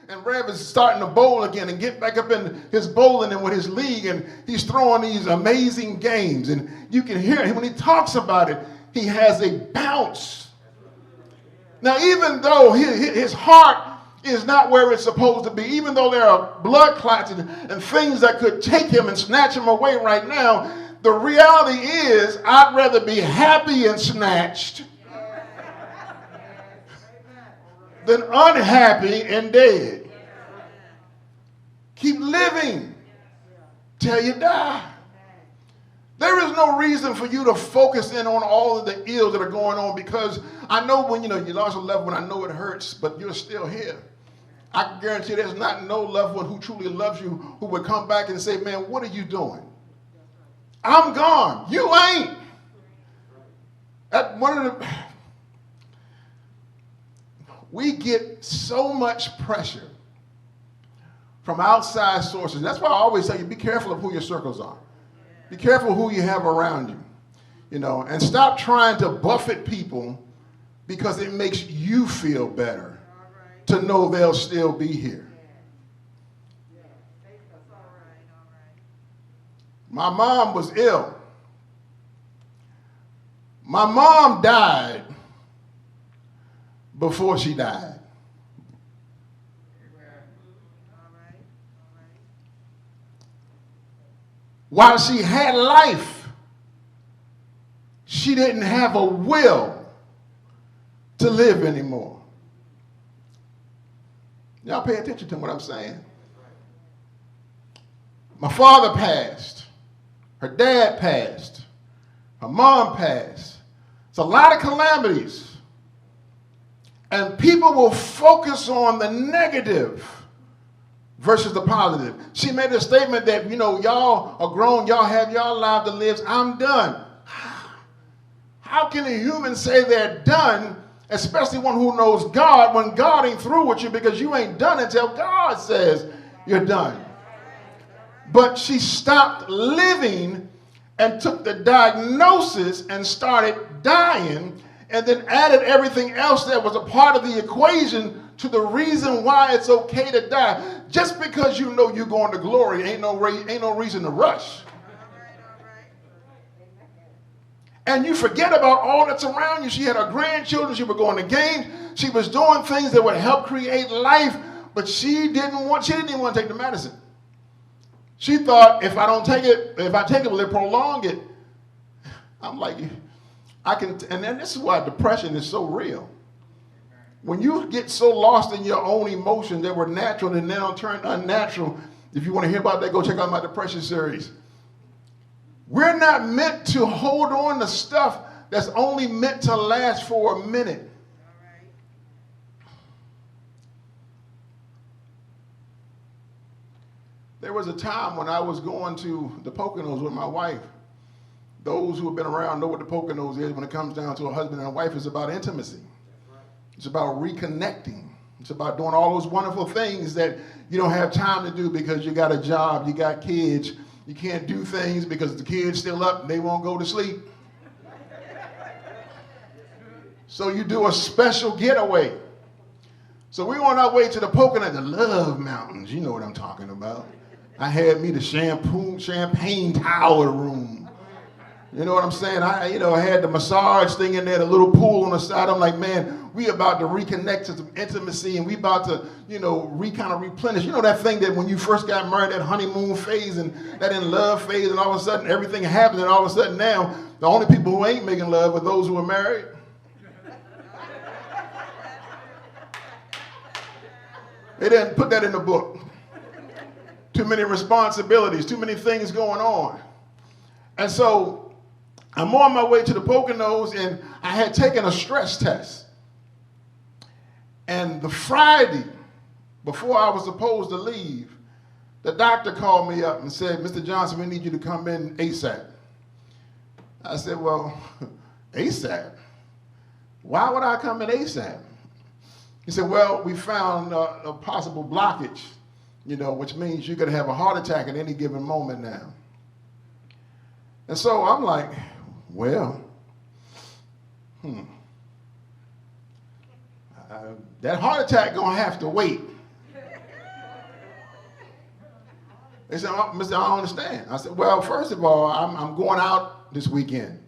And Rev is starting to bowl again and get back up in his bowling and with his league, and he's throwing these amazing games. And you can hear him when he talks about it, he has a bounce. Now, even though his heart is not where it's supposed to be, even though there are blood clots and things that could take him and snatch him away right now, the reality is I'd rather be happy and snatched than unhappy and dead. Keep living till you die. There is no reason for you to focus in on all of the ills that are going on, because I know when you lost a loved one, I know it hurts, but you're still here. I can guarantee there's not no loved one who truly loves you who would come back and say, man, what are you doing? I'm gone. You ain't. We get so much pressure from outside sources. That's why I always tell you, be careful of who your circles are. Be careful who you have around you, and stop trying to buffet people because it makes you feel better to know they'll still be here. My mom was ill. My mom died before she died. While she had life, she didn't have a will to live anymore. Y'all pay attention to what I'm saying. My father passed. Her dad passed. Her mom passed. It's a lot of calamities. And people will focus on the negative versus the positive. She made a statement that, y'all are grown, y'all have y'all lives to live, I'm done. How can a human say they're done, especially one who knows God, when God ain't through with you, because you ain't done until God says you're done? But she stopped living and took the diagnosis and started dying, and then added everything else that was a part of the equation to the reason why it's okay to die. Just because you know you're going to glory ain't no reason to rush. And you forget about all that's around you. She had her grandchildren. She was going to games. She was doing things that would help create life, but she didn't even want to take the medicine. She thought, if I take it, will it prolong it? I'm like, and then this is why depression is so real. When you get so lost in your own emotions that were natural and now turn unnatural, if you want to hear about that, go check out my depression series. We're not meant to hold on to stuff that's only meant to last for a minute. There was a time when I was going to the Poconos with my wife. Those who have been around know what the Poconos is when it comes down to a husband and a wife. It's about intimacy. It's about reconnecting. It's about doing all those wonderful things that you don't have time to do because you got a job, you got kids. You can't do things because the kids still up and they won't go to sleep. So you do a special getaway. So we're on our way to the Poconos, the Love Mountains. You know what I'm talking about. I had me the champagne tower room. You know what I'm saying? I had the massage thing in there, the little pool on the side. I'm like, man, we about to reconnect to some intimacy, and we about to, kind of replenish. You know that thing that when you first got married, that honeymoon phase and that in love phase, and all of a sudden everything happened, and all of a sudden now the only people who ain't making love are those who are married. They didn't put that in the book. Too many responsibilities, too many things going on. And so I'm on my way to the Poconos, and I had taken a stress test. And the Friday before I was supposed to leave, the doctor called me up and said, Mr. Johnson, we need you to come in ASAP. I said, well, ASAP? Why would I come in ASAP? He said, well, we found a possible blockage, which means you're going to have a heart attack at any given moment now. And so I'm like, well, that heart attack going to have to wait. They said, oh, Mr. I don't understand. I said, well, first of all, I'm going out this weekend.